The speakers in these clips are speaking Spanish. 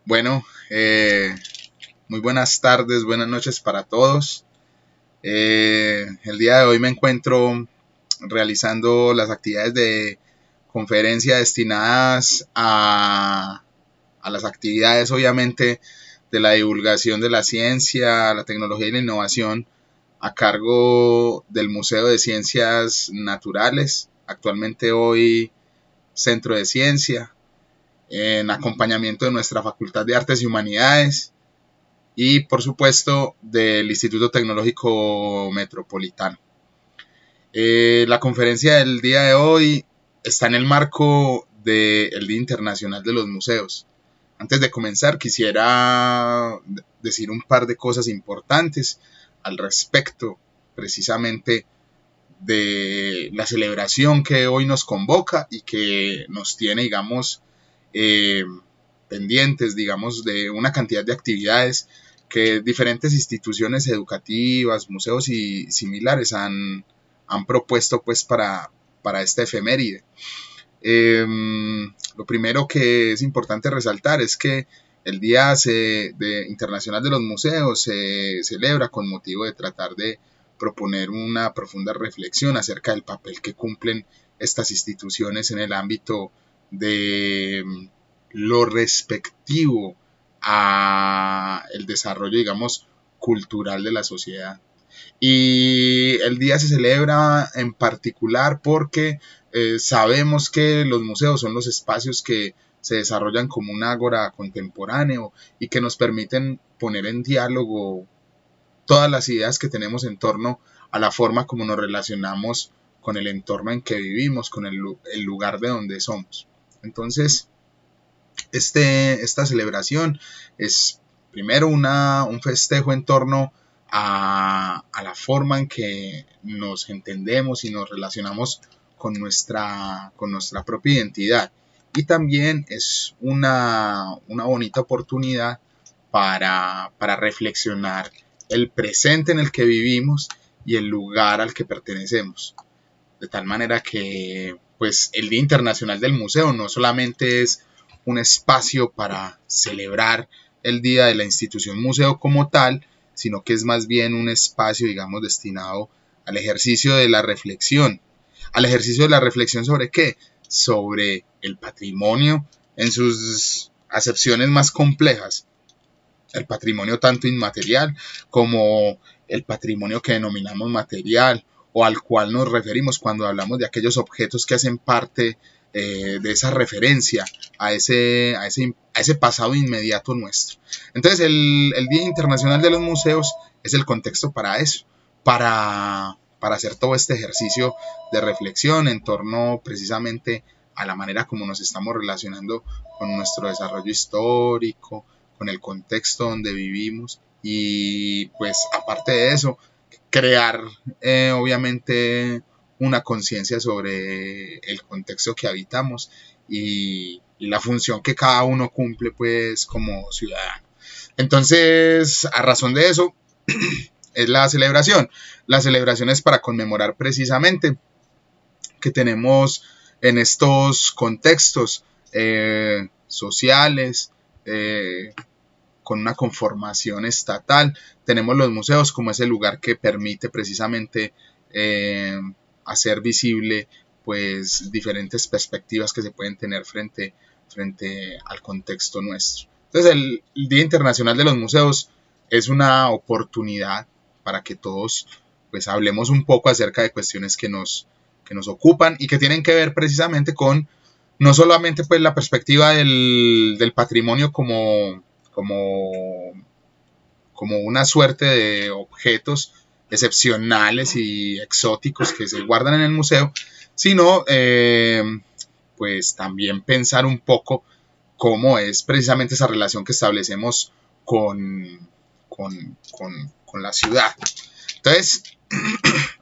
Bueno, muy buenas tardes, buenas noches para todos. El día de hoy me encuentro realizando las actividades de conferencia destinadas a las actividades, obviamente, de la divulgación de la ciencia, la tecnología y la innovación a cargo del Museo de Ciencias Naturales, actualmente hoy Centro de Ciencia, en acompañamiento de nuestra Facultad de Artes y Humanidades y por supuesto del Instituto Tecnológico Metropolitano. La conferencia del día de hoy está en el marco del Día Internacional de los Museos. Antes de comenzar quisiera decir un par de cosas importantes al respecto precisamente de la celebración que hoy nos convoca y que nos tiene, digamos, eh, pendientes, digamos, de una cantidad de actividades que diferentes instituciones educativas, museos y similares han propuesto pues para esta efeméride. Lo primero que es importante resaltar es que el Día Internacional de los Museos se celebra con motivo de tratar de proponer una profunda reflexión acerca del papel que cumplen estas instituciones en el ámbito de lo respectivo a el desarrollo, digamos, cultural de la sociedad. Y el día se celebra en particular porque sabemos que los museos son los espacios que se desarrollan como un ágora contemporáneo y que nos permiten poner en diálogo todas las ideas que tenemos en torno a la forma como nos relacionamos con el entorno en que vivimos, con el lugar de donde somos. Entonces, esta celebración es primero un festejo en torno a la forma en que nos entendemos y nos relacionamos con nuestra propia identidad. Y también es una bonita oportunidad para reflexionar el presente en el que vivimos y el lugar al que pertenecemos. De tal manera que pues el Día Internacional del Museo no solamente es un espacio para celebrar el día de la institución museo como tal, sino que es más bien un espacio, digamos, destinado al ejercicio de la reflexión. ¿Al ejercicio de la reflexión sobre qué? Sobre el patrimonio en sus acepciones más complejas. El patrimonio tanto inmaterial como el patrimonio que denominamos material o al cual nos referimos cuando hablamos de aquellos objetos que hacen parte de esa referencia a ese pasado inmediato nuestro. Entonces el Día Internacional de los Museos es el contexto para eso, para hacer todo este ejercicio de reflexión en torno precisamente a la manera como nos estamos relacionando con nuestro desarrollo histórico, con el contexto donde vivimos y pues aparte de eso, crear obviamente una conciencia sobre el contexto que habitamos y la función que cada uno cumple pues como ciudadano. Entonces, a razón de eso, es la celebración. La celebración es para conmemorar precisamente que tenemos en estos contextos sociales, con una conformación estatal. Tenemos los museos como ese lugar que permite precisamente hacer visible pues diferentes perspectivas que se pueden tener frente al contexto nuestro. Entonces el Día Internacional de los Museos es una oportunidad para que todos pues hablemos un poco acerca de cuestiones que nos ocupan y que tienen que ver precisamente con no solamente pues la perspectiva del patrimonio como una suerte de objetos excepcionales y exóticos que se guardan en el museo, sino pues también pensar un poco cómo es precisamente esa relación que establecemos con la ciudad. Entonces,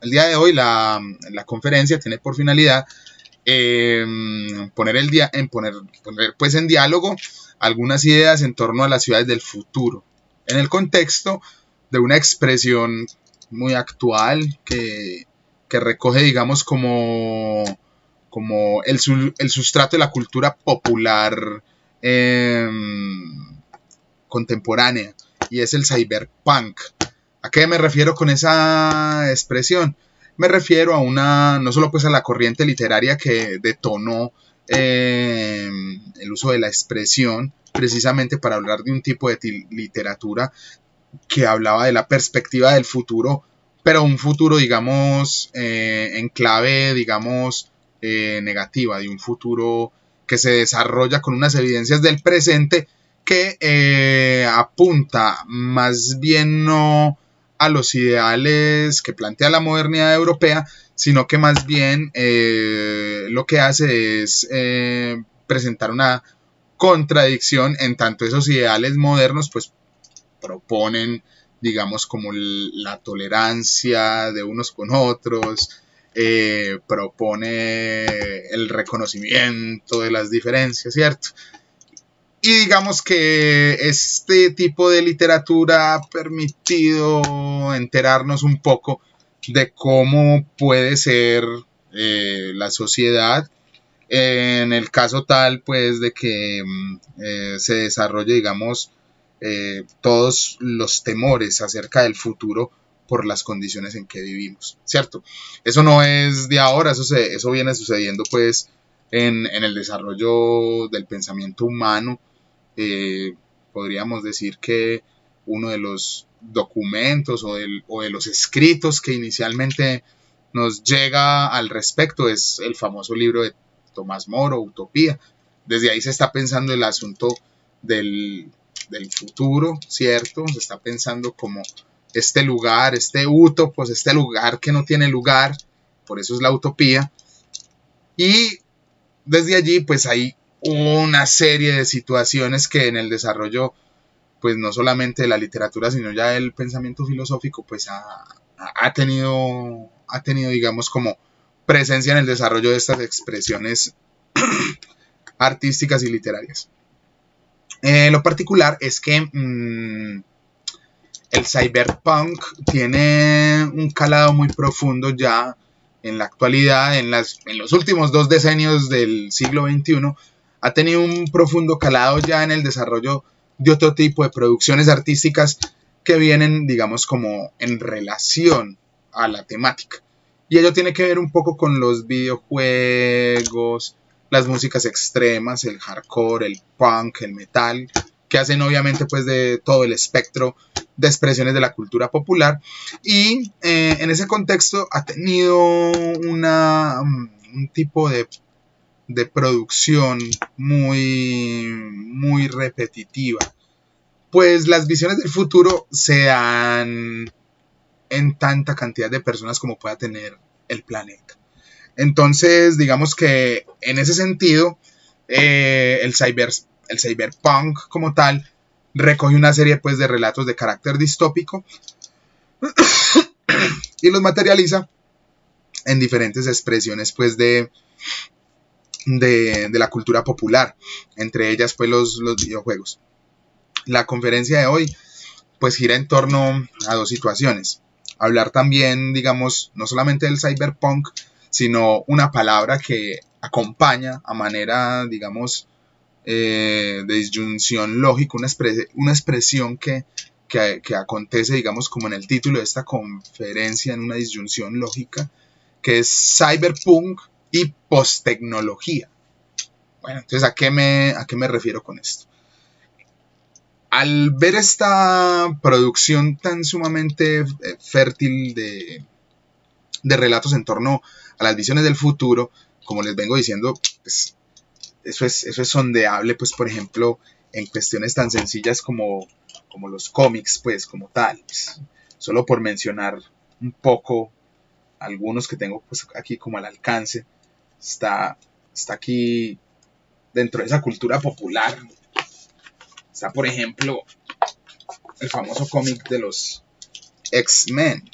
el día de hoy la conferencia tiene por finalidad poner pues en diálogo algunas ideas en torno a las ciudades del futuro, en el contexto de una expresión muy actual que recoge, digamos, como el sustrato de la cultura popular contemporánea, y es el cyberpunk. ¿A qué me refiero con esa expresión? Me refiero a no solo pues a la corriente literaria que detonó el uso de la expresión precisamente para hablar de un tipo de literatura que hablaba de la perspectiva del futuro, pero un futuro, digamos, en clave, digamos, negativa, de un futuro que se desarrolla con unas evidencias del presente que apunta más bien no a los ideales que plantea la modernidad europea, sino que más bien lo que hace es presentar una contradicción en tanto esos ideales modernos pues proponen, digamos, como la tolerancia de unos con otros, propone el reconocimiento de las diferencias, ¿cierto? Y digamos que este tipo de literatura ha permitido enterarnos un poco de cómo puede ser la sociedad en el caso tal, pues, de que se desarrolle, digamos, todos los temores acerca del futuro por las condiciones en que vivimos, ¿cierto? Eso no es de ahora, eso viene sucediendo, pues, en el desarrollo del pensamiento humano. Podríamos decir que uno de los documentos o de los escritos que inicialmente nos llega al respecto es el famoso libro de Tomás Moro, Utopía. Desde ahí se está pensando el asunto del futuro, ¿cierto? Se está pensando como este lugar, este utopos, este lugar que no tiene lugar, por eso es la utopía. Y desde allí, pues hay una serie de situaciones que en el desarrollo, pues no solamente de la literatura, sino ya del pensamiento filosófico, pues ha tenido, digamos, como presencia en el desarrollo de estas expresiones artísticas y literarias. Lo particular es que el cyberpunk tiene un calado muy profundo ya en la actualidad, en los últimos 2 decenios del siglo XXI, ha tenido un profundo calado ya en el desarrollo de otro tipo de producciones artísticas que vienen, digamos, como en relación a la temática. Y ello tiene que ver un poco con los videojuegos, las músicas extremas, el hardcore, el punk, el metal, que hacen obviamente pues de todo el espectro de expresiones de la cultura popular. Y en ese contexto ha tenido un tipo de producción muy repetitiva. Pues las visiones del futuro se dan en tanta cantidad de personas como pueda tener el planeta. Entonces, digamos que en ese sentido, el cyberpunk como tal recoge una serie pues, de relatos de carácter distópico y los materializa en diferentes expresiones pues, de la cultura popular, entre ellas pues, los videojuegos. La conferencia de hoy pues gira en torno a 2 situaciones. Hablar también, digamos, no solamente del cyberpunk, sino una palabra que acompaña a manera, digamos, de disyunción lógica, una expresión que acontece, digamos, como en el título de esta conferencia, en una disyunción lógica, que es cyberpunk y posttecnología. Bueno, entonces, ¿a qué me refiero con esto? Al ver esta producción tan sumamente fértil de relatos en torno a las visiones del futuro, como les vengo diciendo, pues, eso es sondeable, pues, por ejemplo, en cuestiones tan sencillas como los cómics, pues, como tal. Pues, solo por mencionar un poco algunos que tengo pues, aquí como al alcance, está aquí dentro de esa cultura popular. Está, por ejemplo, el famoso cómic de los X-Men,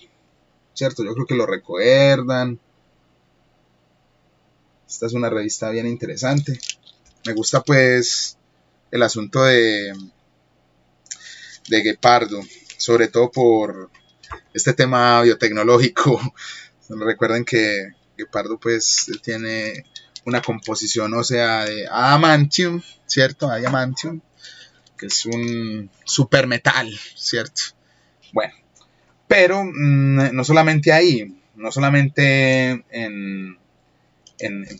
¿cierto? Yo creo que lo recuerdan. Esta es una revista bien interesante. Me gusta, pues, el asunto de Gepardo, sobre todo por este tema biotecnológico. Recuerden que Gepardo, pues, tiene una composición ósea de adamantium, ¿cierto? Adamantium. que es un super metal, ¿cierto? Bueno, pero no solamente ahí, no solamente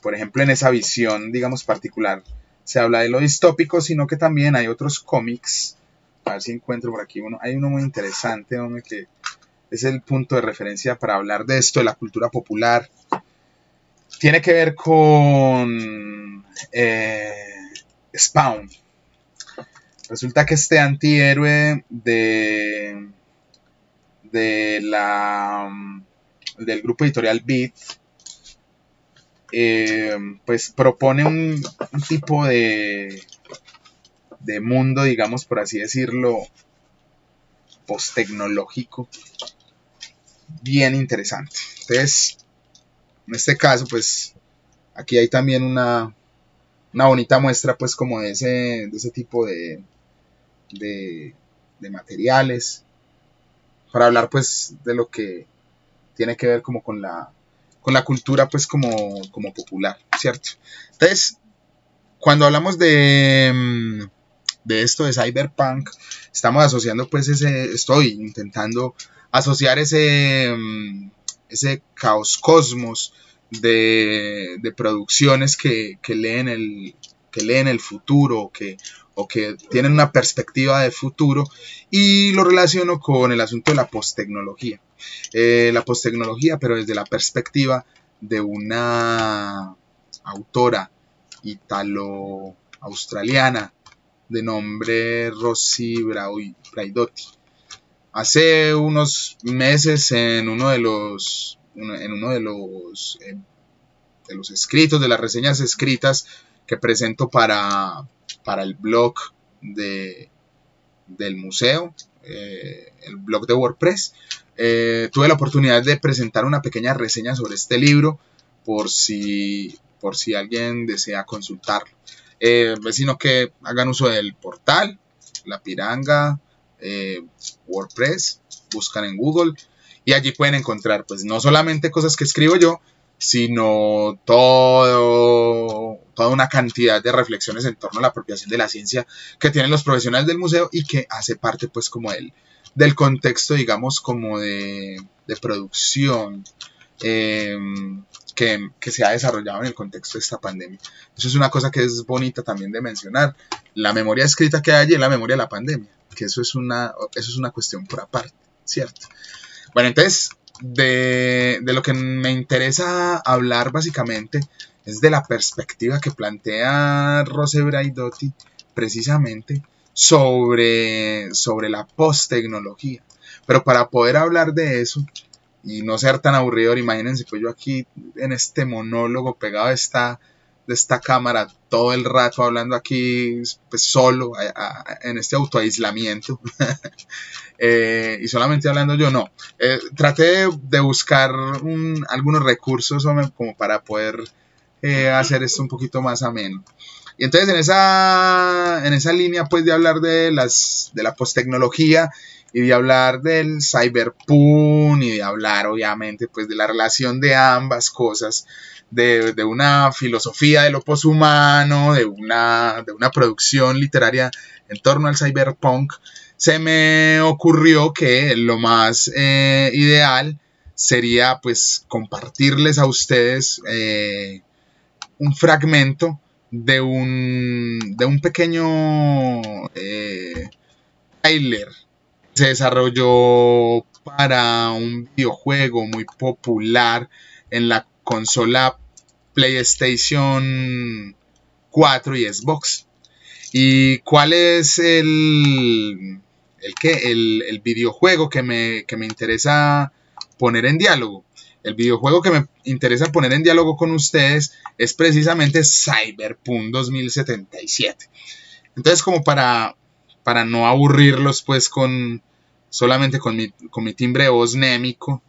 por ejemplo, en esa visión, digamos, particular, se habla de lo distópico, sino que también hay otros cómics. A ver si encuentro por aquí uno. Hay uno muy interesante, hombre, que es el punto de referencia para hablar de esto, de la cultura popular. Tiene que ver con Spawn. Resulta que este antihéroe del grupo editorial Beat, pues propone un tipo de mundo, digamos, por así decirlo, post-tecnológico, bien interesante. Entonces, en este caso, pues, aquí hay también una bonita muestra, pues, como de ese tipo de materiales, para hablar, pues, de lo que tiene que ver como con la cultura, pues, como popular, ¿cierto? Entonces, cuando hablamos de esto de cyberpunk, estamos asociando, pues, estoy intentando asociar ese caos cosmos de producciones que leen el futuro, o que tienen una perspectiva de futuro, y lo relaciono con el asunto de la posttecnología. La posttecnología, pero desde la perspectiva de una autora italo-australiana de nombre Rosy Braidotti. Hace unos meses, en uno de los escritos, de las reseñas escritas que presento para el blog del museo, el blog de WordPress, tuve la oportunidad de presentar una pequeña reseña sobre este libro, por si alguien desea consultarlo. Sino que hagan uso del portal, La Piranga, WordPress, buscan en Google, y allí pueden encontrar, pues, no solamente cosas que escribo yo, sino toda una cantidad de reflexiones en torno a la apropiación de la ciencia que tienen los profesionales del museo, y que hace parte, pues, como del contexto, digamos, como de producción que se ha desarrollado en el contexto de esta pandemia. Eso es una cosa que es bonita también de mencionar. La memoria escrita que hay allí es la memoria de la pandemia, que eso es una cuestión por aparte, ¿cierto? Bueno, entonces, de lo que me interesa hablar básicamente es de la perspectiva que plantea Rosy Braidotti, precisamente sobre la post-tecnología. Pero para poder hablar de eso y no ser tan aburridor, imagínense, pues, yo aquí en este monólogo pegado de esta cámara todo el rato hablando aquí, pues, solo, en este autoaislamiento. Y solamente hablando yo, no. Traté de buscar algunos recursos, como para poder hacer esto un poquito más ameno. Y entonces, en esa línea, pues, de hablar de la posttecnología, y de hablar del cyberpunk, y de hablar, obviamente, pues, de la relación de ambas cosas, de una filosofía de lo poshumano, de una producción literaria en torno al cyberpunk, se me ocurrió que lo más ideal sería, pues, compartirles a ustedes un fragmento de un pequeño trailer que se desarrolló para un videojuego muy popular en la consola PlayStation 4 y Xbox. ¿Y cuál es el videojuego que me interesa poner en diálogo? El videojuego que me interesa poner en diálogo con ustedes es precisamente Cyberpunk 2077. Entonces, como para no aburrirlos, pues, solamente con mi timbre de voz némico,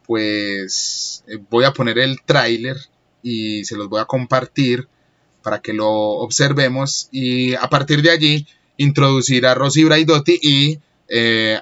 pues, voy a poner el tráiler y se los voy a compartir para que lo observemos, y a partir de allí introducir a Rosy Braidotti y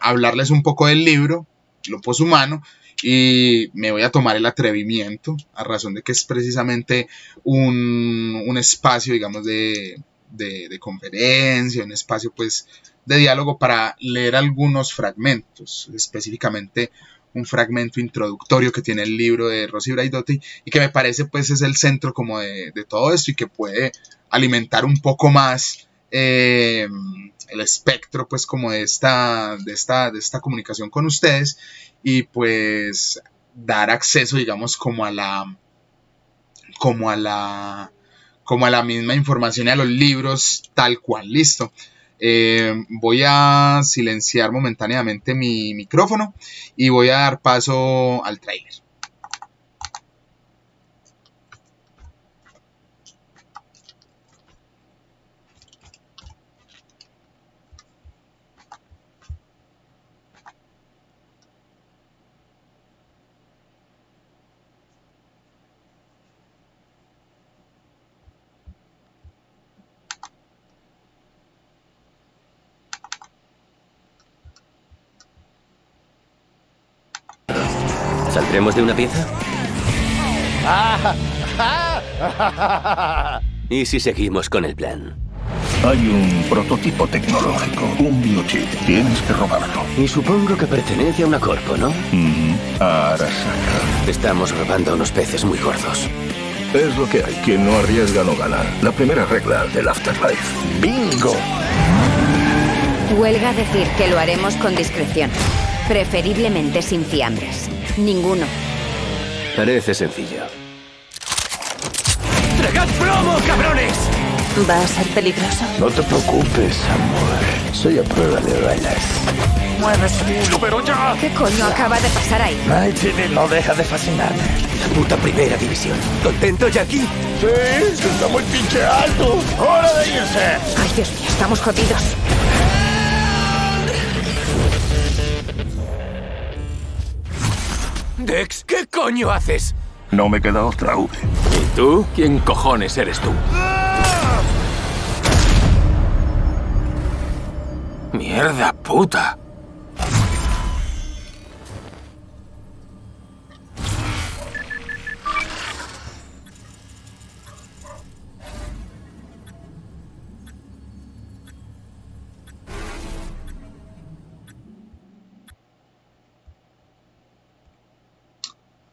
hablarles un poco del libro, lo poshumano, y me voy a tomar el atrevimiento, a razón de que es precisamente un espacio, digamos, de de conferencia, un espacio pues de diálogo para leer algunos fragmentos, específicamente un fragmento introductorio que tiene el libro de Rosy Braidotti y que me parece pues es el centro como de todo esto y que puede alimentar un poco más el espectro pues como de esta comunicación con ustedes y pues dar acceso digamos como a la misma información y a los libros tal cual, listo. Voy a silenciar momentáneamente mi micrófono y voy a dar paso al tráiler. ¿Saldremos de una pieza? ¿Y si seguimos con el plan? Hay un prototipo tecnológico, un biochip. Tienes que robarlo. Y supongo que pertenece a una corpo, ¿no? A Arasaka. Estamos robando a unos peces muy gordos. Es lo que hay. Quien no arriesga no gana. La primera regla del Afterlife. ¡Bingo! Huelga decir que lo haremos con discreción. Preferiblemente sin fiambres. Ninguno. Parece sencillo. ¡Tragad plomo, cabrones! ¿Va a ser peligroso? No te preocupes, amor. Soy a prueba de balas. ¡Mueve su culo, pero ya! ¿Qué coño acaba de pasar ahí? Nightingale no deja de fascinarme. La puta primera división. ¿Contento, Jackie? Sí, es que está muy pinche alto. ¡Hora de irse! Ay, Dios mío, estamos jodidos. Dex, ¿qué coño haces? No me queda otra, V. ¿Y tú? ¿Quién cojones eres tú? ¡Mierda puta!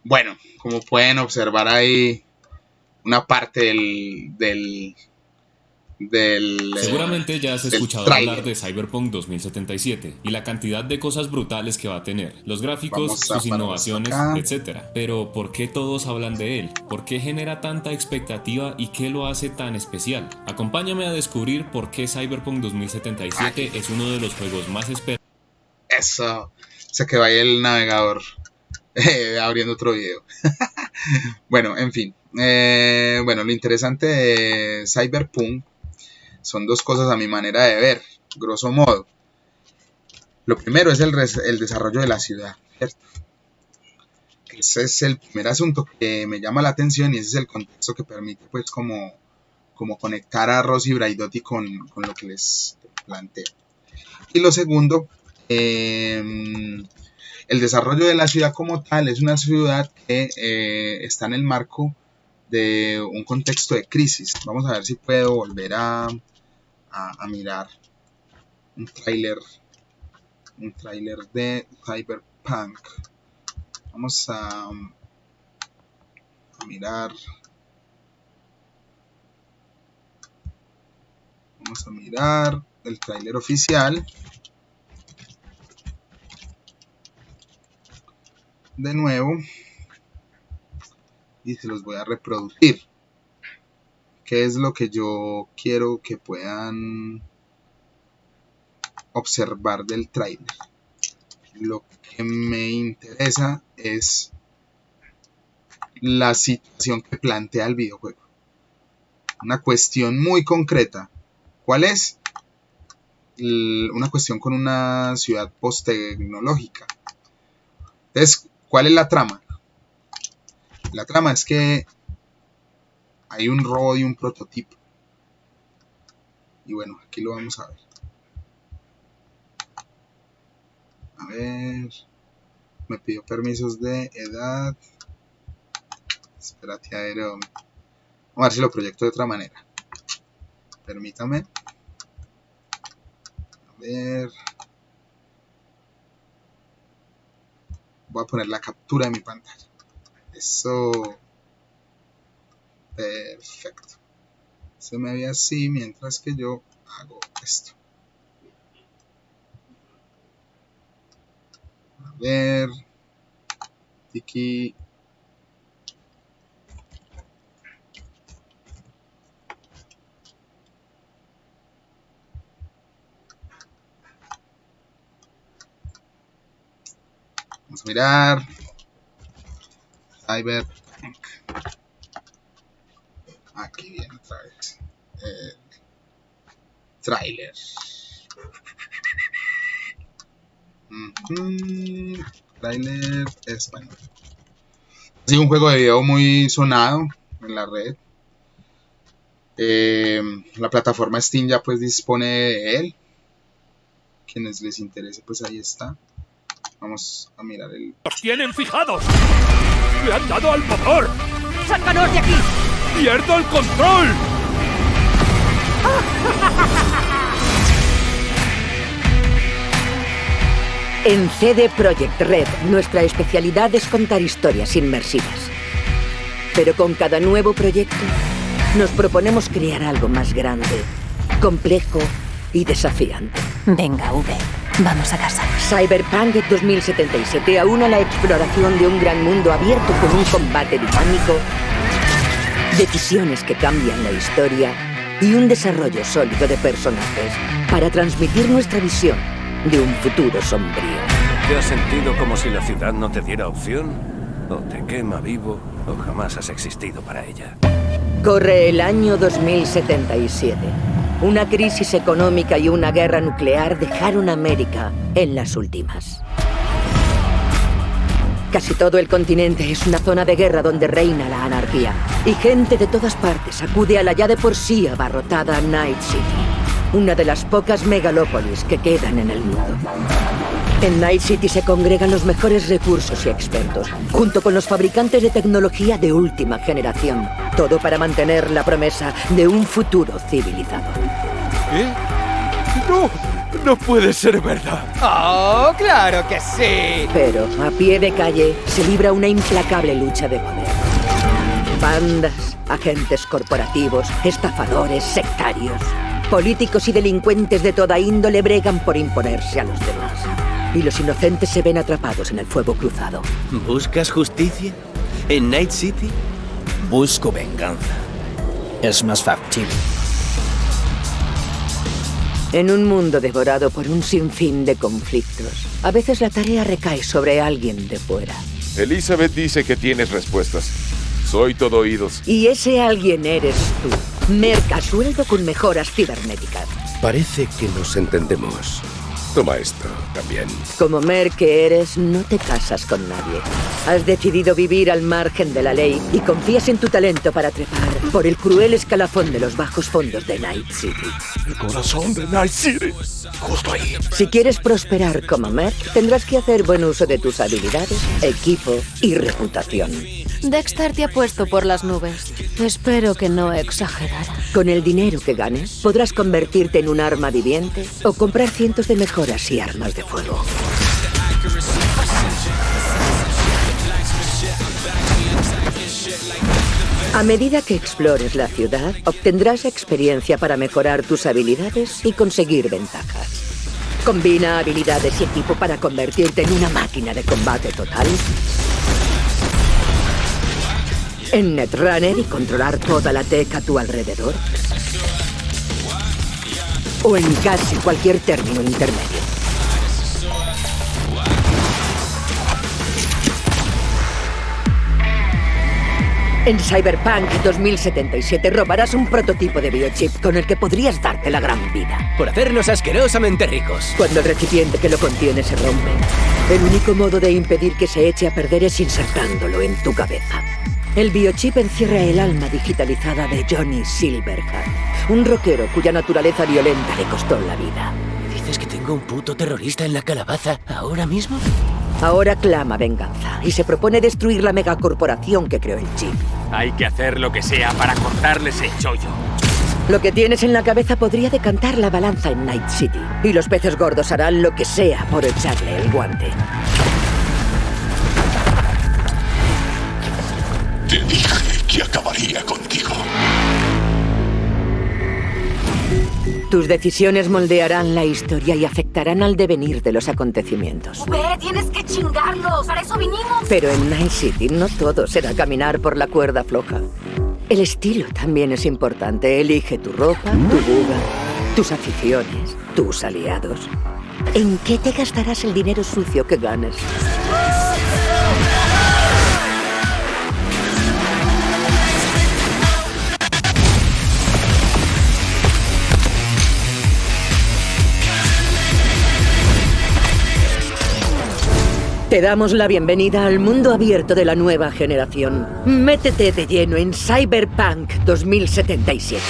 Bueno, como pueden observar ahí una parte del Seguramente ya has escuchado tráiler. hablar de Cyberpunk 2077 y la cantidad de cosas brutales que va a tener, los gráficos, Vamos a sus parar innovaciones, acá. etc. Pero ¿por qué todos hablan de él? ¿Por qué genera tanta expectativa y qué lo hace tan especial? Acompáñame a descubrir por qué Cyberpunk 2077 es uno de los juegos más esperados. Eso, se quedó ahí el navegador abriendo otro video. Bueno, en fin. Bueno, lo interesante de Cyberpunk son dos cosas a mi manera de ver, grosso modo. Lo primero es el desarrollo de la ciudad, ¿cierto? Ese es el primer asunto que me llama la atención y ese es el contexto que permite pues como conectar a Rosy Braidotti con lo que les planteo. Y lo segundo, el desarrollo de la ciudad como tal es una ciudad que está en el marco de un contexto de crisis. Vamos a ver si puedo volver a mirar un tráiler de Cyberpunk. Vamos a mirar. Vamos a mirar el tráiler oficial. De nuevo. Y se los voy a reproducir. ¿Qué es lo que yo quiero que puedan observar del tráiler? Lo que me interesa es la situación que plantea el videojuego. Una cuestión muy concreta. ¿Cuál es? Una cuestión con una ciudad post-tecnológica. Entonces, ¿cuál es la trama? La trama es que hay un robo de un prototipo. Y bueno, aquí lo vamos a ver. A ver. Me pidió permisos de edad. Espérate, Aero. Vamos a ver si lo proyecto de otra manera. Permítame. A ver. Voy a poner la captura de mi pantalla. Eso. Perfecto. Se me ve así mientras que yo hago esto. A ver. Tiki. Vamos a mirar. Cyberpunk. Aquí viene otra vez. Trailer. Trailer español. Ha sido un juego de video muy sonado en la red. La plataforma Steam ya pues dispone de él. Quienes les interese, pues ahí está. Vamos a mirar el... ¡Los tienen fijados! ¡Le han dado al motor! ¡Sácanos de aquí! ¡Pierdo el control! En CD Projekt Red, nuestra especialidad es contar historias inmersivas. Pero con cada nuevo proyecto, nos proponemos crear algo más grande, complejo y desafiante. Venga, V, vamos a casa. Cyberpunk 2077 aúna la exploración de un gran mundo abierto con un combate dinámico, decisiones que cambian la historia y un desarrollo sólido de personajes para transmitir nuestra visión de un futuro sombrío. ¿Te has sentido como si la ciudad no te diera opción? O te quema vivo, o jamás has existido para ella. Corre el año 2077. Una crisis económica y una guerra nuclear dejaron a América en las últimas. Casi todo el continente es una zona de guerra donde reina la anarquía. Y gente de todas partes acude a la ya de por sí abarrotada Night City, una de las pocas megalópolis que quedan en el mundo. En Night City se congregan los mejores recursos y expertos, junto con los fabricantes de tecnología de última generación. Todo para mantener la promesa de un futuro civilizado. ¿Qué? ¡No! ¡No puede ser verdad! ¡Oh, claro que sí! Pero a pie de calle se libra una implacable lucha de poder. Bandas, agentes corporativos, estafadores, sectarios, políticos y delincuentes de toda índole bregan por imponerse a los demás. Y los inocentes se ven atrapados en el fuego cruzado. ¿Buscas justicia? ¿En Night City? Busco venganza. Es más factible. En un mundo devorado por un sinfín de conflictos, a veces la tarea recae sobre alguien de fuera. Elizabeth dice que tienes respuestas. Soy todo oídos. Y ese alguien eres tú. Merc a sueldo con mejoras cibernéticas. Parece que nos entendemos. Toma esto también. Como Merc que eres, no te casas con nadie. Has decidido vivir al margen de la ley y confías en tu talento para trepar por el cruel escalafón de los bajos fondos de Night City. El corazón de Night City. Justo ahí. Si quieres prosperar como Merc, tendrás que hacer buen uso de tus habilidades, equipo y reputación. Dexter te ha puesto por las nubes. Espero que no exagerara. Con el dinero que ganes, podrás convertirte en un arma viviente o comprar cientos de mejoras y armas de fuego. A medida que explores la ciudad, obtendrás experiencia para mejorar tus habilidades y conseguir ventajas. Combina habilidades y equipo para convertirte en una máquina de combate total. En Netrunner y controlar toda la tech a tu alrededor. O en casi cualquier término intermedio. En Cyberpunk 2077 robarás un prototipo de biochip con el que podrías darte la gran vida. Por hacernos asquerosamente ricos. Cuando el recipiente que lo contiene se rompe, el único modo de impedir que se eche a perder es insertándolo en tu cabeza. El biochip encierra el alma digitalizada de Johnny Silverhand, un rockero cuya naturaleza violenta le costó la vida. ¿Dices que tengo un puto terrorista en la calabaza ahora mismo? Ahora clama venganza y se propone destruir la megacorporación que creó el chip. Hay que hacer lo que sea para cortarles el chollo. Lo que tienes en la cabeza podría decantar la balanza en Night City. Y los peces gordos harán lo que sea por echarle el guante. Te dije que acabaría contigo. Tus decisiones moldearán la historia y afectarán al devenir de los acontecimientos. ¡Ve, tienes que chingarlos! ¡Para eso vinimos! Pero en Night City no todo será caminar por la cuerda floja. El estilo también es importante. Elige tu ropa, tu buga, tus aficiones, tus aliados. ¿En qué te gastarás el dinero sucio que ganes? Te damos la bienvenida al mundo abierto de la nueva generación. Métete de lleno en Cyberpunk 2077.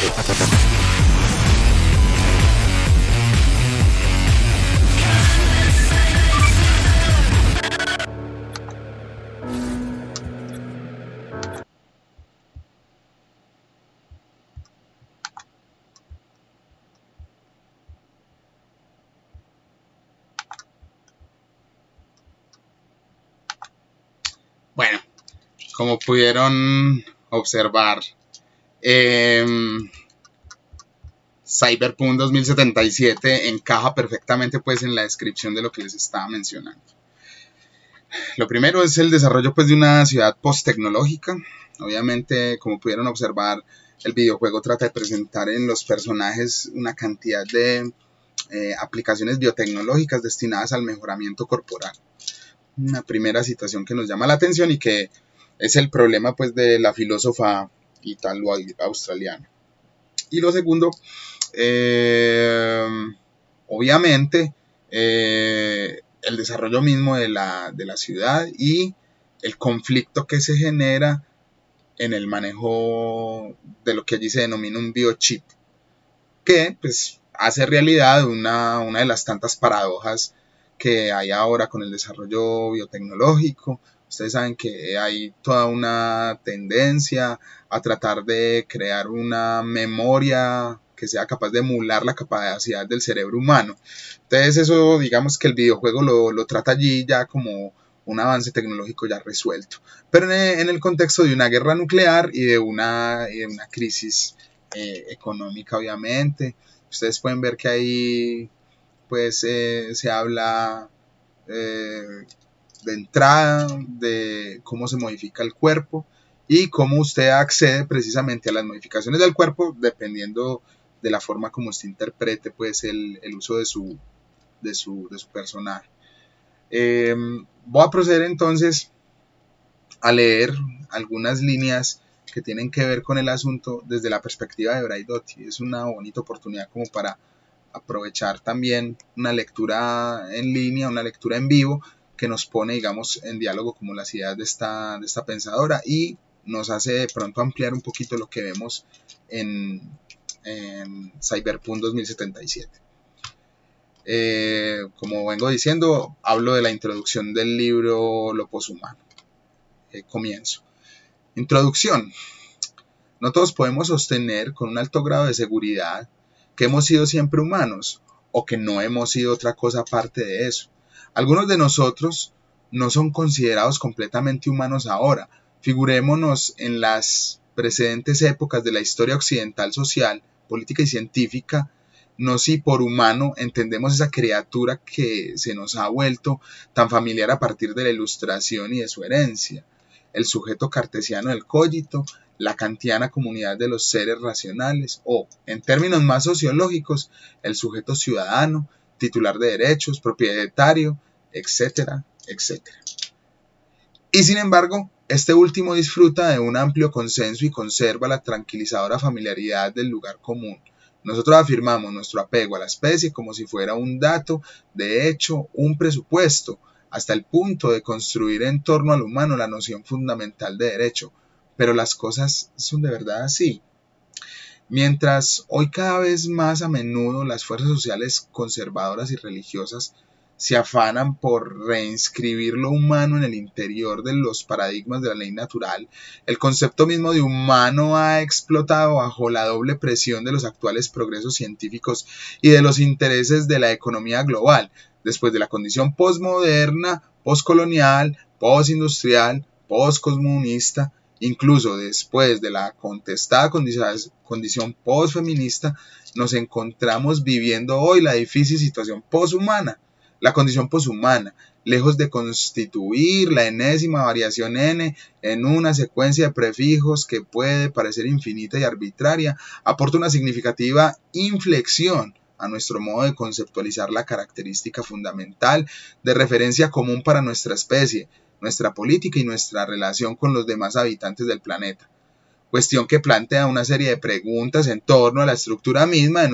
Bueno, como pudieron observar, Cyberpunk 2077 encaja perfectamente pues en la descripción de lo que les estaba mencionando. Lo primero es el desarrollo pues de una ciudad post-tecnológica. Obviamente, como pudieron observar, el videojuego trata de presentar en los personajes una cantidad de aplicaciones biotecnológicas destinadas al mejoramiento corporal. Una primera situación que nos llama la atención y que es el problema pues de la filósofa italo-australiana. Y lo segundo, obviamente, el desarrollo mismo de la ciudad y el conflicto que se genera en el manejo de lo que allí se denomina un biochip, que pues hace realidad una de las tantas paradojas que hay ahora con el desarrollo biotecnológico. Ustedes saben que hay toda una tendencia a tratar de crear una memoria que sea capaz de emular la capacidad del cerebro humano. Entonces eso, digamos que el videojuego lo trata allí ya como un avance tecnológico ya resuelto, pero en el contexto de una guerra nuclear y de una crisis económica, obviamente. Ustedes pueden ver que ahí pues se habla de entrada de cómo se modifica el cuerpo y cómo usted accede precisamente a las modificaciones del cuerpo dependiendo de la forma como usted interprete pues el uso de su personaje. Voy a proceder entonces a leer algunas líneas que tienen que ver con el asunto desde la perspectiva de Braidotti. Es una bonita oportunidad como para aprovechar también una lectura en línea, una lectura en vivo que nos pone, digamos, en diálogo como las ideas de esta pensadora y nos hace de pronto ampliar un poquito lo que vemos en Cyberpunk 2077. Como vengo diciendo, hablo de la introducción del libro Lo Poshumano. Comienzo. Introducción. No todos podemos sostener con un alto grado de seguridad que hemos sido siempre humanos o que no hemos sido otra cosa aparte de eso. Algunos de nosotros no son considerados completamente humanos ahora. Figurémonos en las precedentes épocas de la historia occidental social, política y científica. No si por humano entendemos esa criatura que se nos ha vuelto tan familiar a partir de la Ilustración y de su herencia. El sujeto cartesiano del cogito, la kantiana comunidad de los seres racionales o, en términos más sociológicos, el sujeto ciudadano, titular de derechos, propietario, etcétera, etcétera. Y sin embargo, este último disfruta de un amplio consenso y conserva la tranquilizadora familiaridad del lugar común. Nosotros afirmamos nuestro apego a la especie como si fuera un dato, de hecho, un presupuesto, hasta el punto de construir en torno al humano la noción fundamental de derecho. Pero las cosas son de verdad así. Mientras hoy cada vez más a menudo las fuerzas sociales conservadoras y religiosas se afanan por reinscribir lo humano en el interior de los paradigmas de la ley natural, el concepto mismo de humano ha explotado bajo la doble presión de los actuales progresos científicos y de los intereses de la economía global, después de la condición posmoderna, poscolonial, postindustrial, poscomunista, incluso después de la contestada condición posfeminista, nos encontramos viviendo hoy la difícil situación poshumana. La condición poshumana, lejos de constituir la enésima variación n en una secuencia de prefijos que puede parecer infinita y arbitraria, aporta una significativa inflexión a nuestro modo de conceptualizar la característica fundamental de referencia común para nuestra especie, nuestra política y nuestra relación con los demás habitantes del planeta. Cuestión que plantea una serie de preguntas en torno a la estructura misma de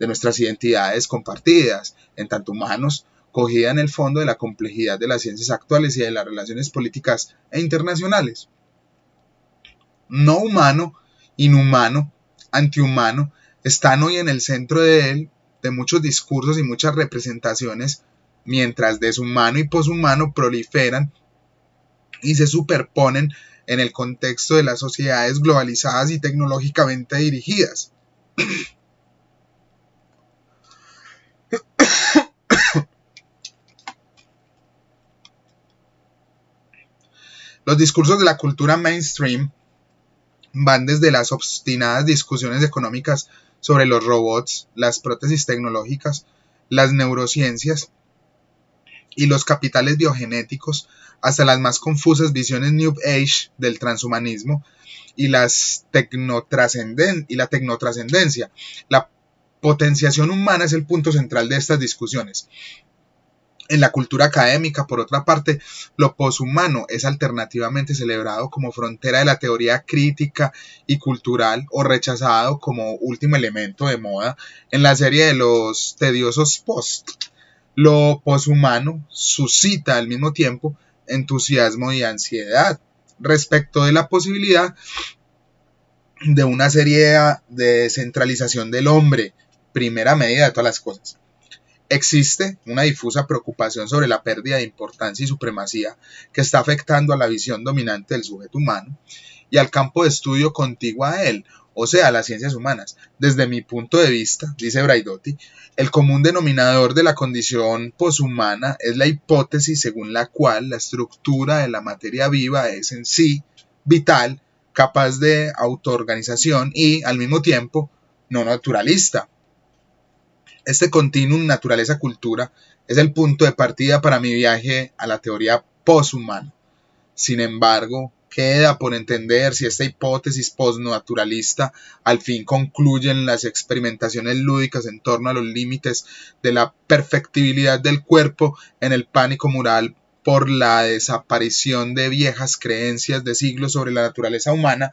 nuestras identidades compartidas, en tanto humanos, cogida en el fondo de la complejidad de las ciencias actuales y de las relaciones políticas e internacionales. No humano, inhumano, antihumano, están hoy en el centro de muchos discursos y muchas representaciones, mientras deshumano y poshumano proliferan y se superponen en el contexto de las sociedades globalizadas y tecnológicamente dirigidas. Los discursos de la cultura mainstream van desde las obstinadas discusiones económicas sobre los robots, las prótesis tecnológicas, las neurociencias y los capitales biogenéticos, hasta las más confusas visiones New Age del transhumanismo y la tecnotrascendencia. La potenciación humana es el punto central de estas discusiones. En la cultura académica, por otra parte, lo poshumano es alternativamente celebrado como frontera de la teoría crítica y cultural o rechazado como último elemento de moda en la serie de los tediosos post. Lo poshumano suscita al mismo tiempo entusiasmo y ansiedad respecto de la posibilidad de una serie de descentralización del hombre, primera medida de todas las cosas. Existe una difusa preocupación sobre la pérdida de importancia y supremacía que está afectando a la visión dominante del sujeto humano y al campo de estudio contiguo a él, o sea, las ciencias humanas. Desde mi punto de vista, dice Braidotti, el común denominador de la condición poshumana es la hipótesis según la cual la estructura de la materia viva es en sí vital, capaz de autoorganización y, al mismo tiempo, no naturalista. Este continuum naturaleza-cultura es el punto de partida para mi viaje a la teoría poshumana. Sin embargo, queda por entender si esta hipótesis postnaturalista al fin concluye en las experimentaciones lúdicas en torno a los límites de la perfectibilidad del cuerpo en el pánico moral por la desaparición de viejas creencias de siglos sobre la naturaleza humana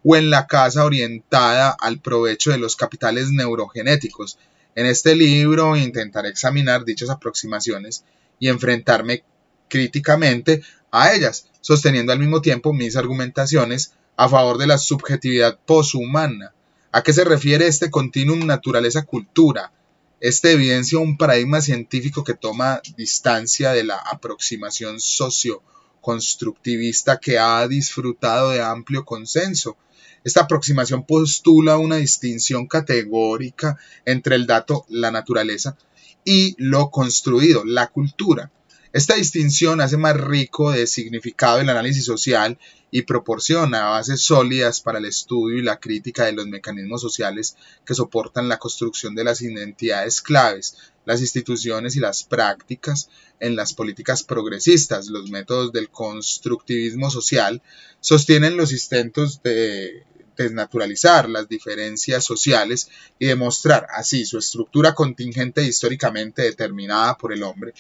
o en la caza orientada al provecho de los capitales neurogenéticos. En este libro intentaré examinar dichas aproximaciones y enfrentarme críticamente a ellas, sosteniendo al mismo tiempo mis argumentaciones a favor de la subjetividad poshumana. ¿A qué se refiere este continuum naturaleza-cultura? Este evidencia un paradigma científico que toma distancia de la aproximación socio-constructivista que ha disfrutado de amplio consenso. Esta aproximación postula una distinción categórica entre el dato, la naturaleza, y lo construido, la cultura. Esta distinción hace más rico de significado el análisis social y proporciona bases sólidas para el estudio y la crítica de los mecanismos sociales que soportan la construcción de las identidades claves, las instituciones y las prácticas en las políticas progresistas. Los métodos del constructivismo social sostienen los intentos de desnaturalizar las diferencias sociales y demostrar así su estructura contingente e históricamente determinada por el hombre.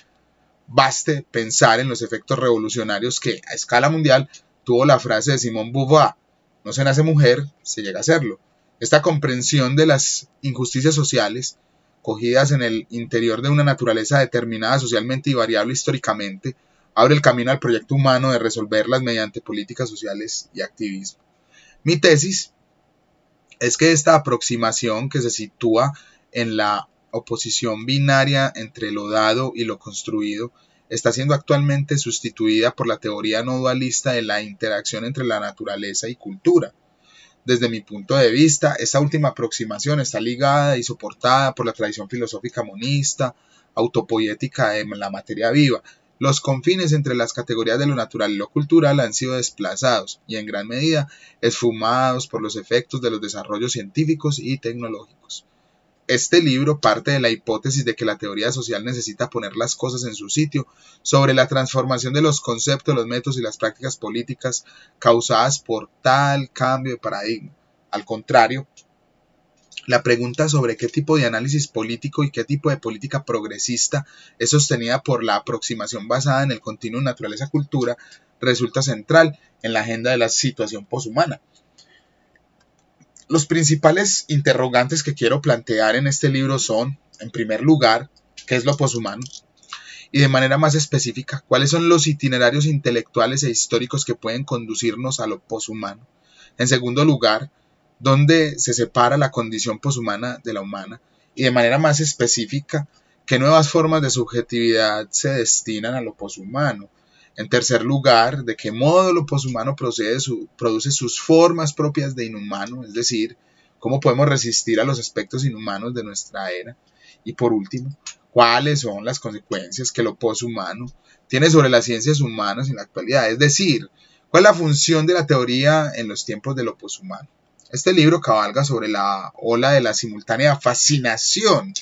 Baste pensar en los efectos revolucionarios que, a escala mundial, tuvo la frase de Simone Beauvoir: no se nace mujer, se llega a serlo. Esta comprensión de las injusticias sociales, cogidas en el interior de una naturaleza determinada socialmente y variable históricamente, abre el camino al proyecto humano de resolverlas mediante políticas sociales y activismo. Mi tesis es que esta aproximación, que se sitúa en la oposición binaria entre lo dado y lo construido está siendo actualmente sustituida por la teoría no dualista de la interacción entre la naturaleza y cultura. Desde mi punto de vista, esta última aproximación está ligada y soportada por la tradición filosófica monista, autopoética de la materia viva. Los confines entre las categorías de lo natural y lo cultural han sido desplazados y en gran medida esfumados por los efectos de los desarrollos científicos y tecnológicos. Este libro parte de la hipótesis de que la teoría social necesita poner las cosas en su sitio sobre la transformación de los conceptos, los métodos y las prácticas políticas causadas por tal cambio de paradigma. Al contrario, la pregunta sobre qué tipo de análisis político y qué tipo de política progresista es sostenida por la aproximación basada en el continuum naturaleza-cultura resulta central en la agenda de la situación poshumana. Los principales interrogantes que quiero plantear en este libro son, en primer lugar, ¿qué es lo poshumano? Y de manera más específica, ¿cuáles son los itinerarios intelectuales e históricos que pueden conducirnos a lo poshumano? En segundo lugar, ¿dónde se separa la condición poshumana de la humana? Y de manera más específica, ¿qué nuevas formas de subjetividad se destinan a lo poshumano? En tercer lugar, ¿de qué modo lo poshumano produce sus formas propias de inhumano? Es decir, ¿cómo podemos resistir a los aspectos inhumanos de nuestra era? Y por último, ¿cuáles son las consecuencias que lo poshumano tiene sobre las ciencias humanas en la actualidad? Es decir, ¿cuál es la función de la teoría en los tiempos de lo poshumano? Este libro cabalga sobre la ola de la simultánea fascinación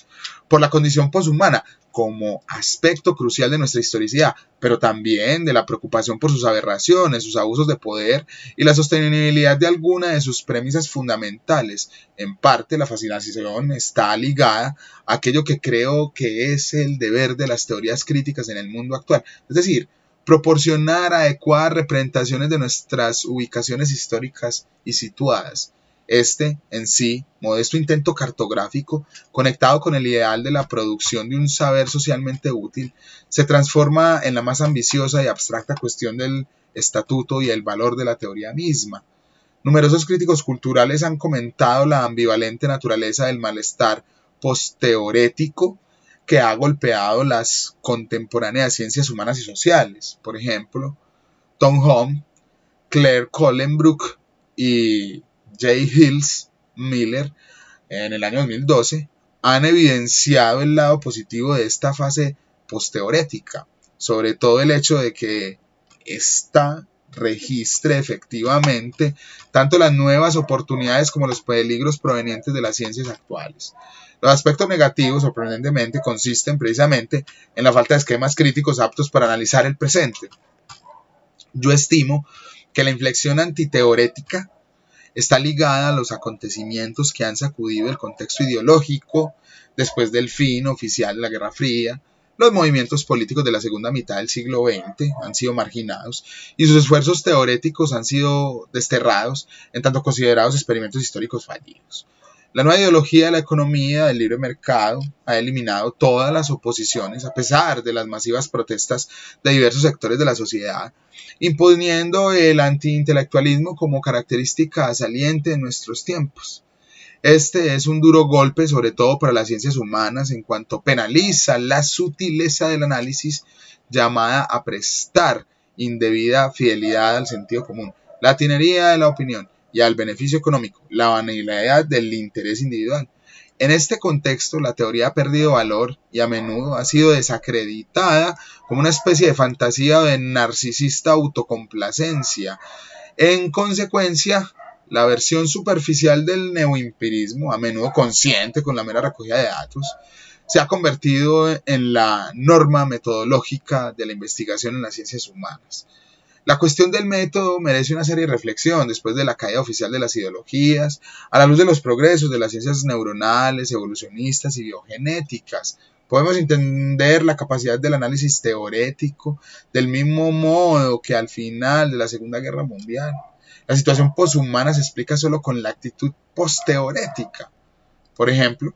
por la condición poshumana como aspecto crucial de nuestra historicidad, pero también de la preocupación por sus aberraciones, sus abusos de poder y la sostenibilidad de alguna de sus premisas fundamentales. En parte, la fascinación está ligada a aquello que creo que es el deber de las teorías críticas en el mundo actual, es decir, proporcionar adecuadas representaciones de nuestras ubicaciones históricas y situadas. Este, en sí, modesto intento cartográfico, conectado con el ideal de la producción de un saber socialmente útil, se transforma en la más ambiciosa y abstracta cuestión del estatuto y el valor de la teoría misma. Numerosos críticos culturales han comentado la ambivalente naturaleza del malestar posteorético que ha golpeado las contemporáneas ciencias humanas y sociales. Por ejemplo, Tom Home, Claire Kohlenbrook y J. Hills Miller en el año 2012 han evidenciado el lado positivo de esta fase posteorética, sobre todo el hecho de que ésta registre efectivamente tanto las nuevas oportunidades como los peligros provenientes de las ciencias actuales. Los aspectos negativos, sorprendentemente, consisten precisamente en la falta de esquemas críticos aptos para analizar el presente. Yo estimo que la inflexión antiteorética está ligada a los acontecimientos que han sacudido el contexto ideológico después del fin oficial de la Guerra Fría. Los movimientos políticos de la segunda mitad del siglo XX han sido marginados y sus esfuerzos teoréticos han sido desterrados en tanto considerados experimentos históricos fallidos. La nueva ideología de la economía del libre mercado ha eliminado todas las oposiciones a pesar de las masivas protestas de diversos sectores de la sociedad, imponiendo el antiintelectualismo como característica saliente de nuestros tiempos. Este es un duro golpe, sobre todo para las ciencias humanas, en cuanto penaliza la sutileza del análisis llamada a prestar indebida fidelidad al sentido común, la tinería de la opinión y al beneficio económico, la vanidad del interés individual. En este contexto, la teoría ha perdido valor y a menudo ha sido desacreditada como una especie de fantasía o de narcisista autocomplacencia. En consecuencia, la versión superficial del neoempirismo, a menudo consciente con la mera recogida de datos, se ha convertido en la norma metodológica de la investigación en las ciencias humanas. La cuestión del método merece una seria reflexión después de la caída oficial de las ideologías, a la luz de los progresos de las ciencias neuronales, evolucionistas y biogenéticas. Podemos entender la capacidad del análisis teorético del mismo modo que al final de la Segunda Guerra Mundial. La situación poshumana se explica solo con la actitud posteorética. Por ejemplo,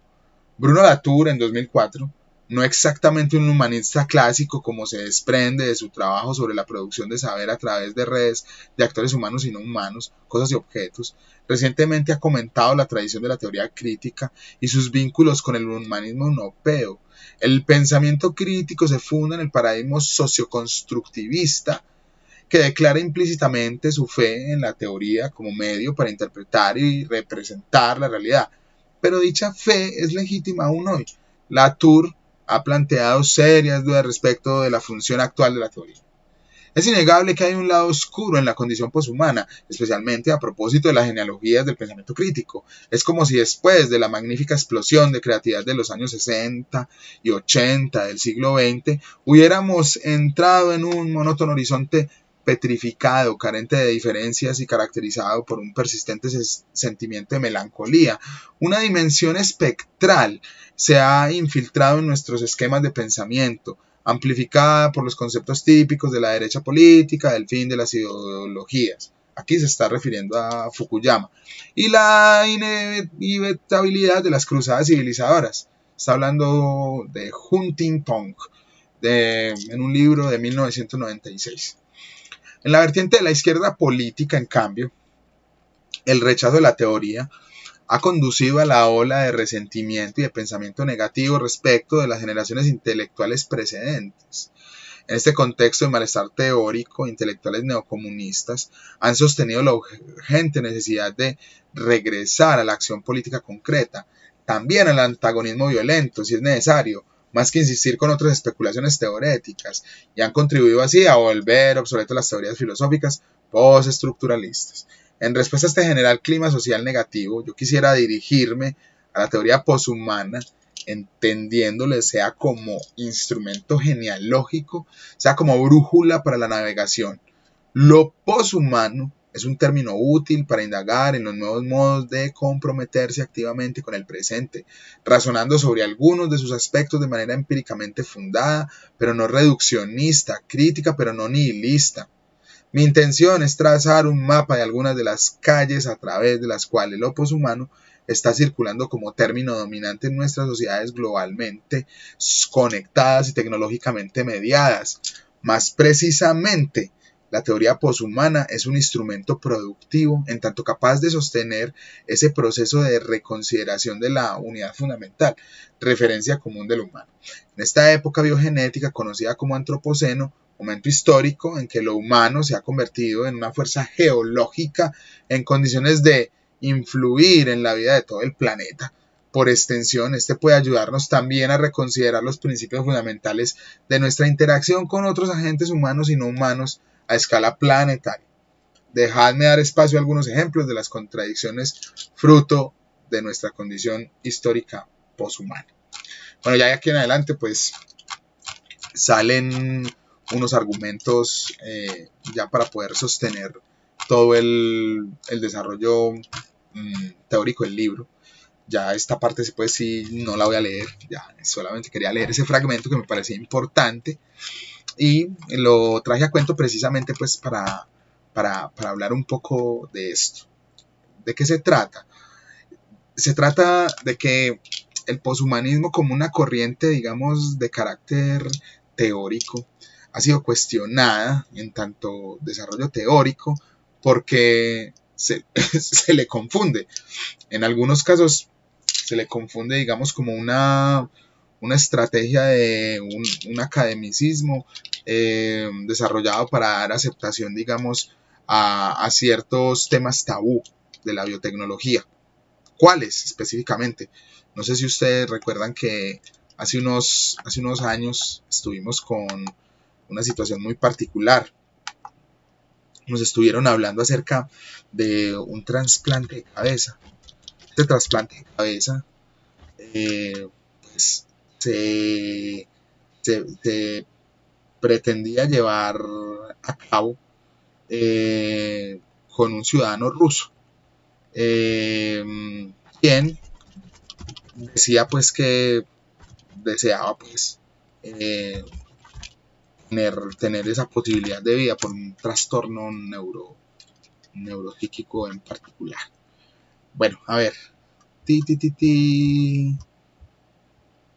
Bruno Latour en 2004 no exactamente un humanista clásico como se desprende de su trabajo sobre la producción de saber a través de redes de actores humanos y no humanos, cosas y objetos. Recientemente ha comentado la tradición de la teoría crítica y sus vínculos con el humanismo europeo. El pensamiento crítico se funda en el paradigma socioconstructivista que declara implícitamente su fe en la teoría como medio para interpretar y representar la realidad. Pero dicha fe es legítima aún hoy. Latour ha planteado serias dudas respecto de la función actual de la teoría. Es innegable que hay un lado oscuro en la condición poshumana, especialmente a propósito de las genealogías del pensamiento crítico. Es como si después de la magnífica explosión de creatividad de los años 60 y 80 del siglo XX, hubiéramos entrado en un monótono horizonte petrificado, carente de diferencias y caracterizado por un persistente sentimiento de melancolía. Una dimensión espectral se ha infiltrado en nuestros esquemas de pensamiento, amplificada por los conceptos típicos de la derecha política, del fin de las ideologías. Aquí se está refiriendo a Fukuyama. Y la inevitabilidad de las cruzadas civilizadoras. Está hablando de Huntington en un libro de 1996. En la vertiente de la izquierda política, en cambio, el rechazo de la teoría ha conducido a la ola de resentimiento y de pensamiento negativo respecto de las generaciones intelectuales precedentes. En este contexto de malestar teórico, intelectuales neocomunistas han sostenido la urgente necesidad de regresar a la acción política concreta, también al antagonismo violento, si es necesario, más que insistir con otras especulaciones teoréticas, y han contribuido así a volver obsoletas las teorías filosóficas postestructuralistas. En respuesta a este general clima social negativo, yo quisiera dirigirme a la teoría poshumana, entendiéndole sea como instrumento genealógico, sea como brújula para la navegación. Lo poshumano es un término útil para indagar en los nuevos modos de comprometerse activamente con el presente, razonando sobre algunos de sus aspectos de manera empíricamente fundada, pero no reduccionista, crítica, pero no nihilista. Mi intención es trazar un mapa de algunas de las calles a través de las cuales lo poshumano está circulando como término dominante en nuestras sociedades globalmente conectadas y tecnológicamente mediadas. Más precisamente, la teoría poshumana es un instrumento productivo en tanto capaz de sostener ese proceso de reconsideración de la unidad fundamental, referencia común del humano. En esta época biogenética conocida como antropoceno, momento histórico en que lo humano se ha convertido en una fuerza geológica en condiciones de influir en la vida de todo el planeta. Por extensión, este puede ayudarnos también a reconsiderar los principios fundamentales de nuestra interacción con otros agentes humanos y no humanos a escala planetaria. Dejadme dar espacio a algunos ejemplos de las contradicciones fruto de nuestra condición histórica poshumana. Bueno, ya de aquí en adelante pues salen unos argumentos ya para poder sostener todo el desarrollo teórico del libro. Ya esta parte pues sí no la voy a leer, ya solamente quería leer ese fragmento que me parecía importante y lo traje a cuento precisamente pues para hablar un poco de esto. ¿De qué se trata? Se trata de que el poshumanismo como una corriente, digamos, de carácter teórico, ha sido cuestionada en tanto desarrollo teórico porque se le confunde. En algunos casos se le confunde, digamos, como una estrategia de un academicismo desarrollado para dar aceptación, digamos, a ciertos temas tabú de la biotecnología. ¿Cuáles específicamente? No sé si ustedes recuerdan que hace unos años estuvimos con una situación muy particular. Nos estuvieron hablando acerca de un trasplante de cabeza. Este trasplante de cabeza pues, se pretendía llevar a cabo con un ciudadano ruso, quien decía pues que deseaba pues tener esa posibilidad de vida por un trastorno neuropsíquico en particular. Bueno, a ver.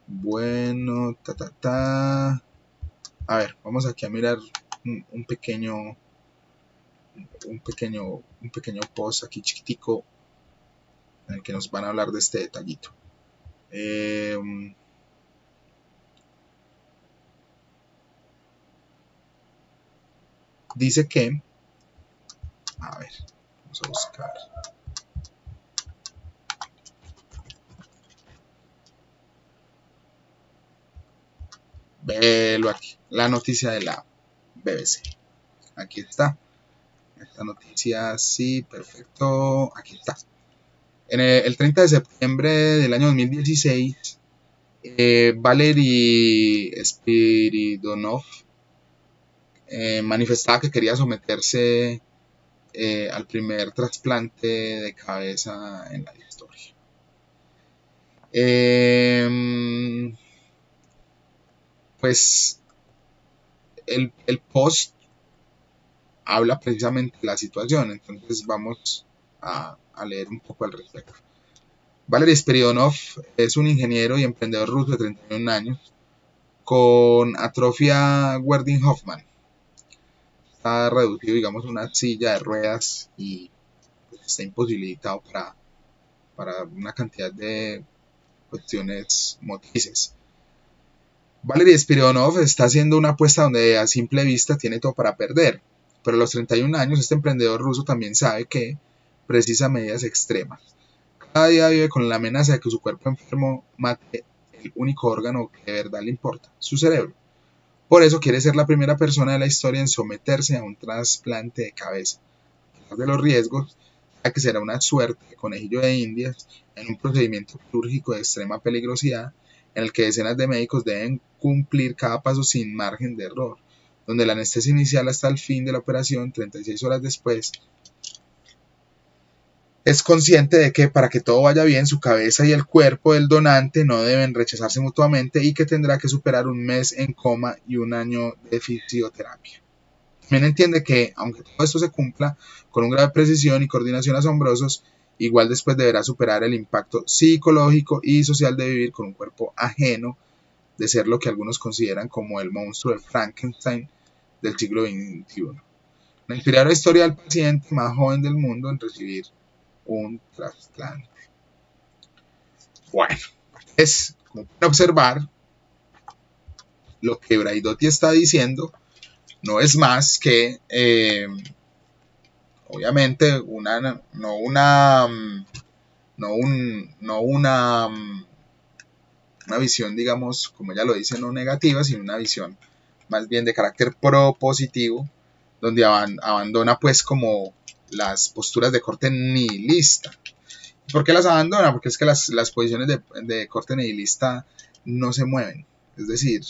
Bueno, A ver, vamos aquí a mirar un pequeño post aquí chiquitico en el que nos van a hablar de este detallito. Dice que, a ver, vamos a buscar. Velo aquí, la noticia de la BBC. Aquí está. Esta noticia, sí, perfecto. Aquí está. En el 30 de septiembre del año 2016, Valery Spiridonov manifestaba que quería someterse al primer trasplante de cabeza en la historia. Pues el post habla precisamente de la situación, entonces vamos a leer un poco al respecto. Valery Spiridonov es un ingeniero y emprendedor ruso de 31 años con atrofia Werning-Hoffmann. Está reducido, digamos, a una silla de ruedas y pues, está imposibilitado para una cantidad de cuestiones motrices. Valery Spiridonov está haciendo una apuesta donde a simple vista tiene todo para perder, pero a los 31 años este emprendedor ruso también sabe que precisa medidas extremas. Cada día vive con la amenaza de que su cuerpo enfermo mate el único órgano que de verdad le importa, su cerebro. Por eso quiere ser la primera persona de la historia en someterse a un trasplante de cabeza. A pesar de los riesgos, sabe que será una suerte de conejillo de indias en un procedimiento quirúrgico de extrema peligrosidad en el que decenas de médicos deben cumplir cada paso sin margen de error, donde la anestesia inicial hasta el fin de la operación, 36 horas después. Es consciente de que para que todo vaya bien, su cabeza y el cuerpo del donante no deben rechazarse mutuamente y que tendrá que superar un mes en coma y un año de fisioterapia. También entiende que, aunque todo esto se cumpla con una grave precisión y coordinación asombrosos, igual después deberá superar el impacto psicológico y social de vivir con un cuerpo ajeno, de ser lo que algunos consideran como el monstruo de Frankenstein del siglo XXI. La inspiradora historia del paciente más joven del mundo en recibir un trasplante. Bueno, como pueden observar, lo que Braidotti está diciendo no es más que obviamente una visión, digamos, como ella lo dice, no negativa, sino una visión más bien de carácter propositivo, donde abandona pues como las posturas de corte nihilista. ¿Por qué las abandona? Porque es que las posiciones de corte nihilista no se mueven, es decir,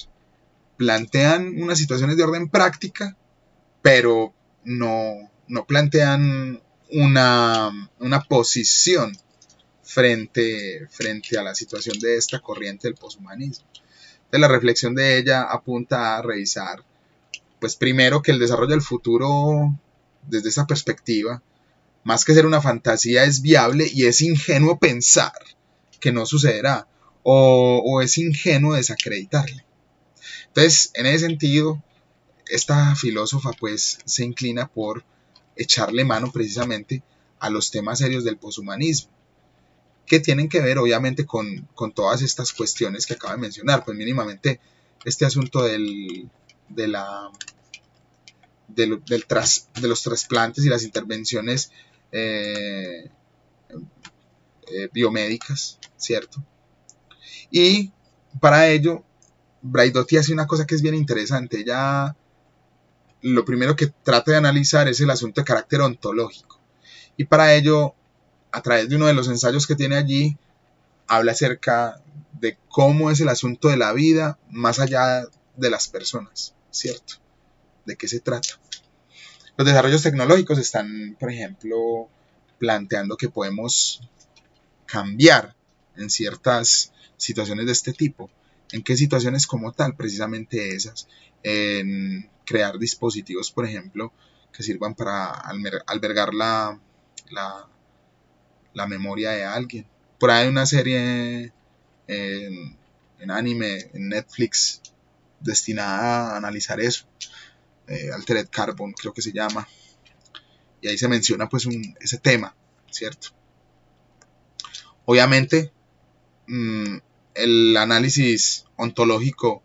plantean unas situaciones de orden práctica, pero no plantean una posición frente a la situación de esta corriente del poshumanismo. Entonces, la reflexión de ella apunta a revisar, pues primero, que el desarrollo del futuro desde esa perspectiva, más que ser una fantasía, es viable y es ingenuo pensar que no sucederá o es ingenuo desacreditarle. Entonces, en ese sentido, esta filósofa pues se inclina por echarle mano precisamente a los temas serios del poshumanismo, que tienen que ver obviamente con todas estas cuestiones que acabo de mencionar, pues mínimamente este asunto de los trasplantes y las intervenciones biomédicas, ¿cierto? Y para ello, Braidotti hace una cosa que es bien interesante. Ella lo primero que trata de analizar es el asunto de carácter ontológico. Y para ello, a través de uno de los ensayos que tiene allí, habla acerca de cómo es el asunto de la vida más allá de las personas, ¿cierto? ¿De qué se trata? Los desarrollos tecnológicos están, por ejemplo, planteando que podemos cambiar en ciertas situaciones de este tipo. ¿En qué situaciones como tal? Precisamente esas. En crear dispositivos, por ejemplo, que sirvan para albergar la memoria de alguien. Por ahí hay una serie en anime, en Netflix, destinada a analizar eso. Altered Carbon creo que se llama. Y ahí se menciona pues ese tema, ¿cierto? Obviamente, el análisis ontológico,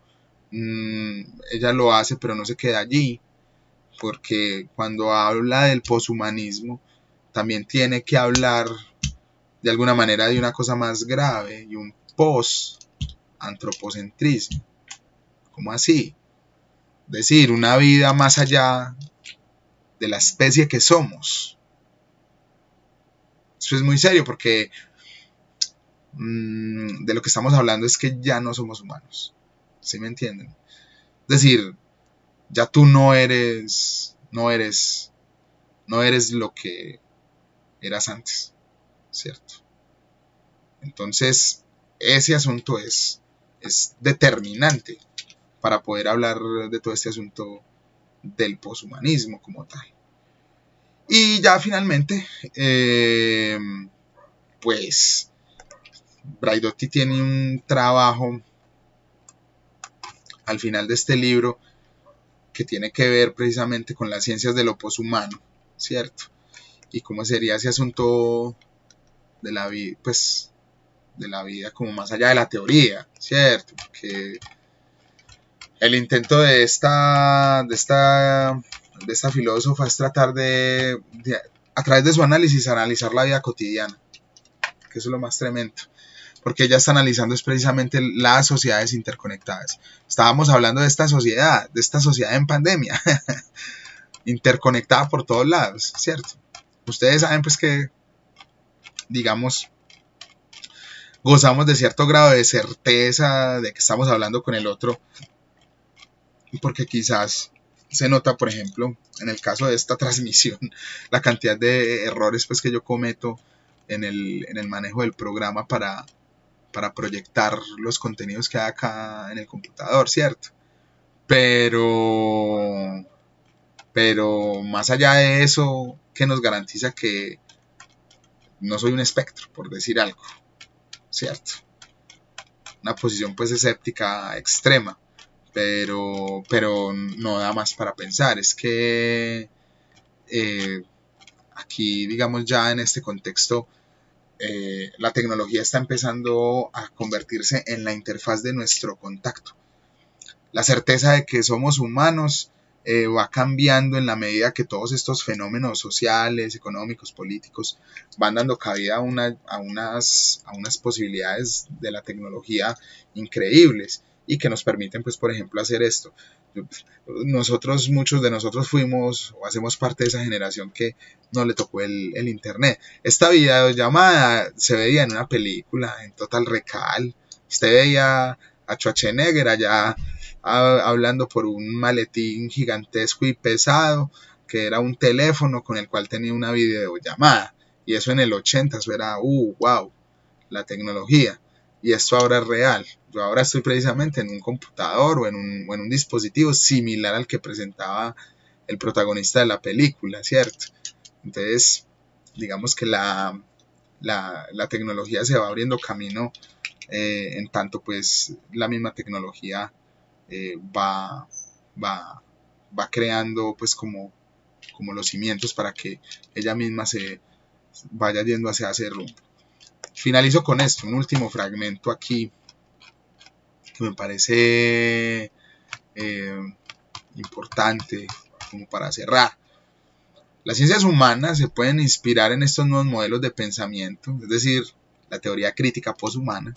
ella lo hace, pero no se queda allí, porque cuando habla del poshumanismo, también tiene que hablar de alguna manera de una cosa más grave, y un post-antropocentrismo. ¿Cómo así? Es decir, una vida más allá de la especie que somos. Eso es muy serio, porque de lo que estamos hablando es que ya no somos humanos. ¿Sí me entienden? Es decir, ya tú no eres lo que eras antes, ¿cierto? Entonces, ese asunto es determinante para poder hablar de todo este asunto del poshumanismo como tal. Y ya finalmente, pues Braidotti tiene un trabajo al final de este libro que tiene que ver precisamente con las ciencias de lo poshumano, ¿cierto? Y cómo sería ese asunto de la vida, pues, de la vida como más allá de la teoría, ¿cierto? Porque el intento de esta filósofa es tratar de, a través de su análisis, analizar la vida cotidiana, que eso es lo más tremendo, porque ella está analizando es precisamente las sociedades interconectadas. Estábamos hablando de esta sociedad en pandemia, interconectada por todos lados, ¿cierto? Ustedes saben pues que, digamos, gozamos de cierto grado de certeza de que estamos hablando con el otro, porque quizás se nota, por ejemplo, en el caso de esta transmisión, la cantidad de errores pues que yo cometo en el manejo del programa para proyectar los contenidos que hay acá en el computador, ¿cierto? Pero más allá de eso, ¿qué nos garantiza que no soy un espectro, por decir algo? ¿Cierto? Una posición pues escéptica extrema, pero no da más para pensar. Es que aquí, digamos, ya en este contexto, la tecnología está empezando a convertirse en la interfaz de nuestro contacto. La certeza de que somos humanos va cambiando en la medida que todos estos fenómenos sociales, económicos, políticos van dando cabida a unas posibilidades de la tecnología increíbles y que nos permiten, pues, por ejemplo, hacer esto. Muchos de nosotros fuimos o hacemos parte de esa generación que no le tocó el internet. Esta videollamada se veía en una película, en Total Recall. Usted veía a Schwarzenegger allá hablando por un maletín gigantesco y pesado, que era un teléfono con el cual tenía una videollamada. Y eso en el 80, eso era, wow, la tecnología. Y esto ahora es real. Yo ahora estoy precisamente en un computador o en un dispositivo similar al que presentaba el protagonista de la película, ¿cierto? Entonces, digamos que la tecnología se va abriendo camino, en tanto pues la misma tecnología va creando pues como los cimientos para que ella misma se vaya yendo hacia ese rumbo. Finalizo con esto, un último fragmento aquí que me parece importante como para cerrar. Las ciencias humanas se pueden inspirar en estos nuevos modelos de pensamiento, es decir, la teoría crítica poshumana.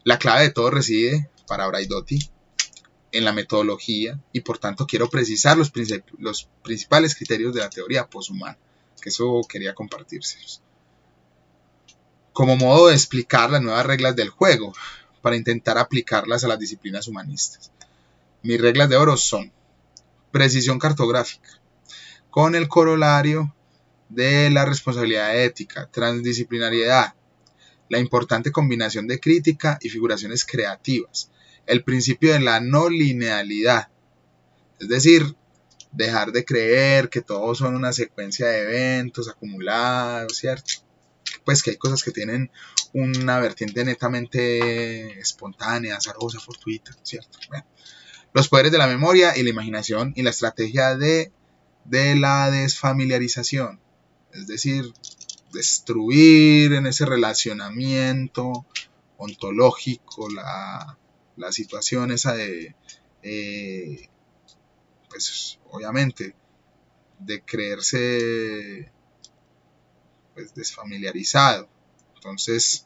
La clave de todo reside, para Braidotti, en la metodología, y por tanto quiero precisar los principales criterios de la teoría poshumana, que eso quería compartírselos. Como modo de explicar las nuevas reglas del juego, para intentar aplicarlas a las disciplinas humanistas. Mis reglas de oro son precisión cartográfica, con el corolario de la responsabilidad ética, transdisciplinariedad, la importante combinación de crítica y figuraciones creativas, el principio de la no linealidad, es decir, dejar de creer que todos son una secuencia de eventos acumulados, ¿cierto? pues que hay cosas que tienen una vertiente netamente espontánea, azarosa, fortuita, ¿cierto? Bueno, los poderes de la memoria y la imaginación y la estrategia de la desfamiliarización, es decir, destruir en ese relacionamiento ontológico la situación esa de, pues obviamente, de creerse pues desfamiliarizado. Entonces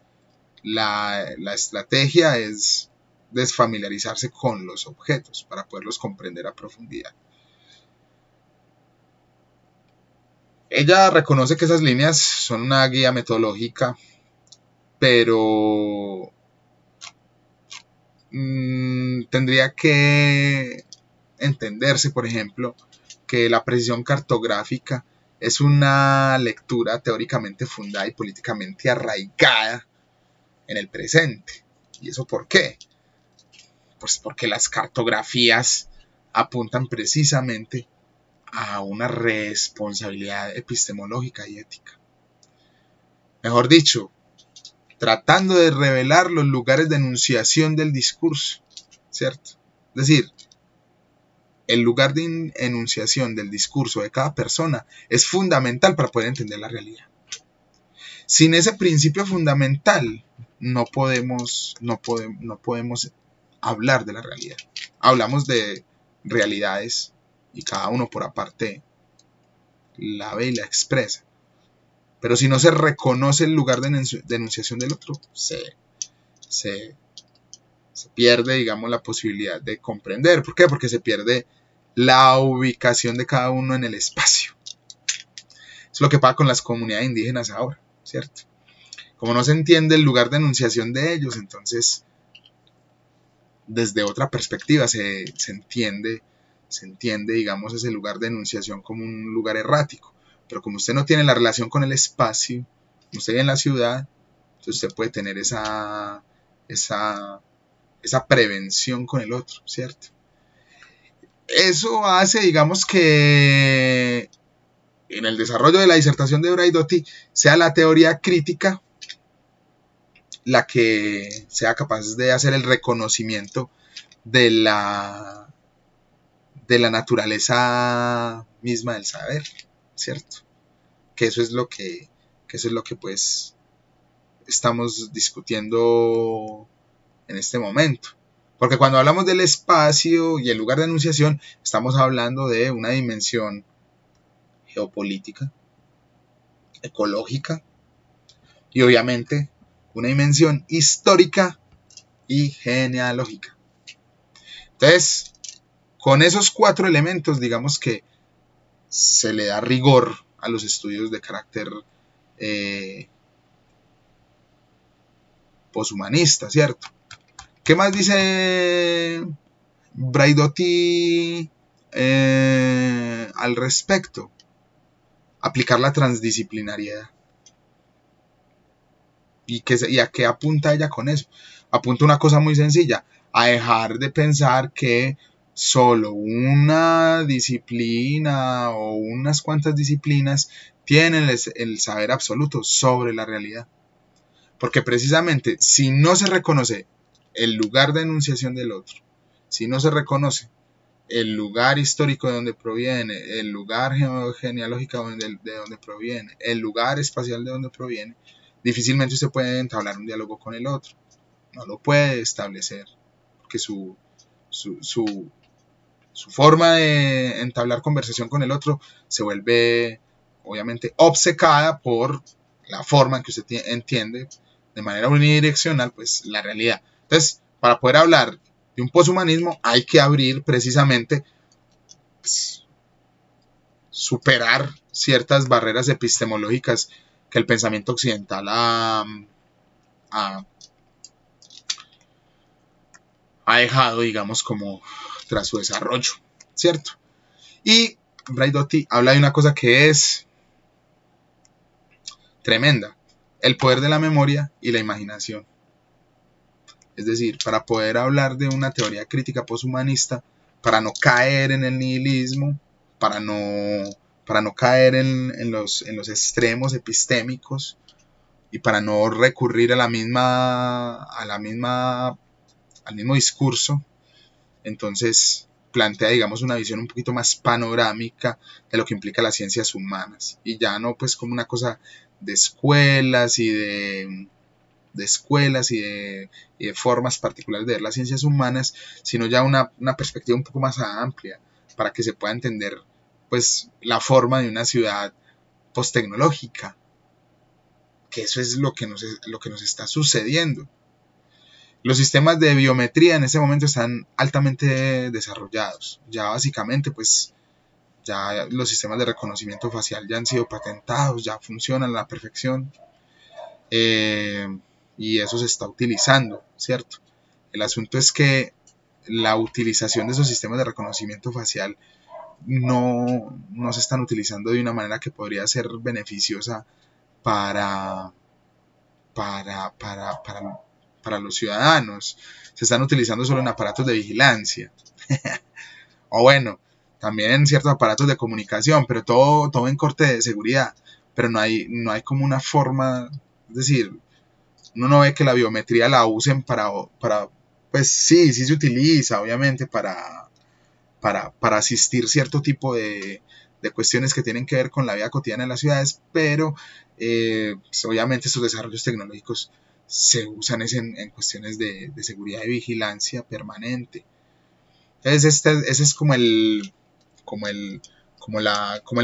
la estrategia es desfamiliarizarse con los objetos para poderlos comprender a profundidad. Ella reconoce que esas líneas son una guía metodológica, pero tendría que entenderse, por ejemplo, que la precisión cartográfica es una lectura teóricamente fundada y políticamente arraigada en el presente. ¿Y eso por qué? Pues porque las cartografías apuntan precisamente a una responsabilidad epistemológica y ética. Mejor dicho, tratando de revelar los lugares de enunciación del discurso, ¿cierto? Es decir, el lugar de enunciación del discurso de cada persona es fundamental para poder entender la realidad. Sin ese principio fundamental, no podemos hablar de la realidad. Hablamos de realidades y cada uno por aparte la ve y la expresa. Pero si no se reconoce el lugar de enunciación del otro, se pierde, digamos, la posibilidad de comprender. ¿Por qué? Porque se pierde la ubicación de cada uno en el espacio. Es lo que pasa con las comunidades indígenas ahora, ¿cierto? Como no se entiende el lugar de enunciación de ellos, entonces desde otra perspectiva se entiende, digamos, ese lugar de enunciación como un lugar errático. Pero como usted no tiene la relación con el espacio, como usted vive en la ciudad, entonces usted puede tener esa prevención con el otro, ¿cierto? Eso hace, digamos, que en el desarrollo de la disertación de Braidotti sea la teoría crítica la que sea capaz de hacer el reconocimiento de la naturaleza misma del saber, ¿cierto? Que eso es lo que pues estamos discutiendo en este momento. Porque cuando hablamos del espacio y el lugar de enunciación, estamos hablando de una dimensión geopolítica, ecológica y obviamente una dimensión histórica y genealógica. Entonces, con esos 4 elementos, digamos que se le da rigor a los estudios de carácter poshumanista, ¿cierto? ¿Qué más dice Braidotti al respecto? Aplicar la transdisciplinariedad. ¿Y a qué apunta ella con eso? Apunta una cosa muy sencilla, a dejar de pensar que solo una disciplina o unas cuantas disciplinas tienen el saber absoluto sobre la realidad. Porque precisamente si no se reconoce el lugar de enunciación del otro, si no se reconoce el lugar histórico de donde proviene, el lugar genealógico de donde proviene, el lugar espacial de donde proviene, difícilmente usted puede entablar un diálogo con el otro. No lo puede establecer, porque su forma de entablar conversación con el otro se vuelve, obviamente, obcecada por la forma en que usted entiende de manera unidireccional, pues, la realidad. Entonces, para poder hablar de un poshumanismo, hay que abrir precisamente, pues, superar ciertas barreras epistemológicas que el pensamiento occidental ha dejado, digamos, como tras su desarrollo, ¿cierto? Y Braidotti habla de una cosa que es tremenda, el poder de la memoria y la imaginación. Es decir, para poder hablar de una teoría crítica poshumanista, para no caer en el nihilismo, para no caer en los extremos epistémicos, y para no recurrir al mismo discurso, entonces plantea, digamos, una visión un poquito más panorámica de lo que implica las ciencias humanas, y ya no pues como una cosa de escuelas y de formas particulares de ver las ciencias humanas, sino ya una perspectiva un poco más amplia para que se pueda entender pues la forma de una ciudad post-tecnológica, que eso es lo que nos está sucediendo. Los sistemas de biometría en este momento están altamente desarrollados. Ya básicamente pues ya los sistemas de reconocimiento facial ya han sido patentados, ya funcionan a la perfección, y eso se está utilizando, ¿cierto? El asunto es que la utilización de esos sistemas de reconocimiento facial no se están utilizando de una manera que podría ser beneficiosa para los ciudadanos. Se están utilizando solo en aparatos de vigilancia o bueno, también en ciertos aparatos de comunicación, pero todo en corte de seguridad, pero no hay como una forma, es decir, uno no ve que la biometría la usen para pues sí se utiliza obviamente para asistir cierto tipo de cuestiones que tienen que ver con la vida cotidiana de las ciudades, pero pues obviamente estos desarrollos tecnológicos se usan en cuestiones de seguridad y vigilancia permanente. Entonces ese es como el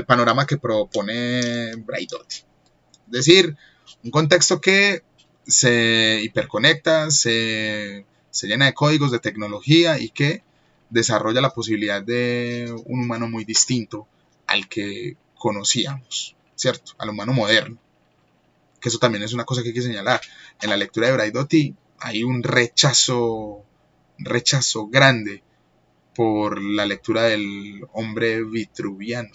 panorama que propone Braidotti. Es decir, un contexto que se hiperconecta, se llena de códigos, de tecnología y que desarrolla la posibilidad de un humano muy distinto al que conocíamos, ¿cierto? Al humano moderno. Que eso también es una cosa que hay que señalar. En la lectura de Braidotti hay un rechazo grande por la lectura del hombre vitruviano,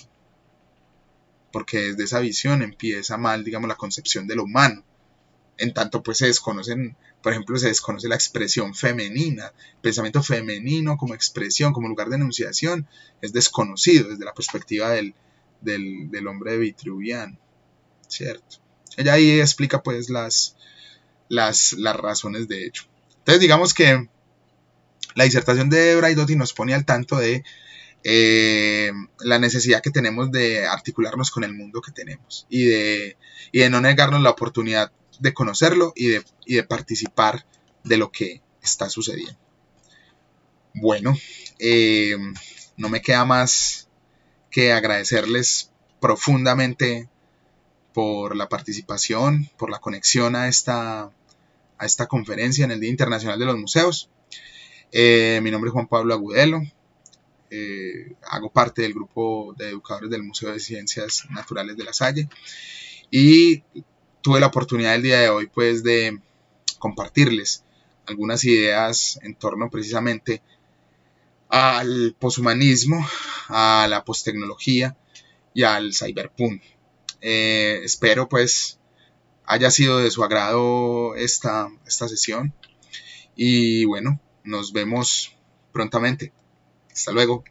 porque desde esa visión empieza mal, digamos, la concepción de lo humano. En tanto, pues se desconoce la expresión femenina, el pensamiento femenino como expresión, como lugar de enunciación, es desconocido desde la perspectiva del hombre vitruviano, ¿cierto? Ella ahí explica pues las razones de hecho. Entonces digamos que la disertación de Braidotti nos pone al tanto de la necesidad que tenemos de articularnos con el mundo que tenemos y de no negarnos la oportunidad de conocerlo y de participar de lo que está sucediendo. Bueno, no me queda más que agradecerles profundamente por la participación, por la conexión a esta conferencia en el Día Internacional de los Museos. Mi nombre es Juan Pablo Agudelo. Hago parte del grupo de educadores del Museo de Ciencias Naturales de La Salle y tuve la oportunidad el día de hoy pues de compartirles algunas ideas en torno precisamente al poshumanismo, a la posttecnología y al cyberpunk. Espero pues haya sido de su agrado esta sesión y bueno, nos vemos prontamente. Hasta luego.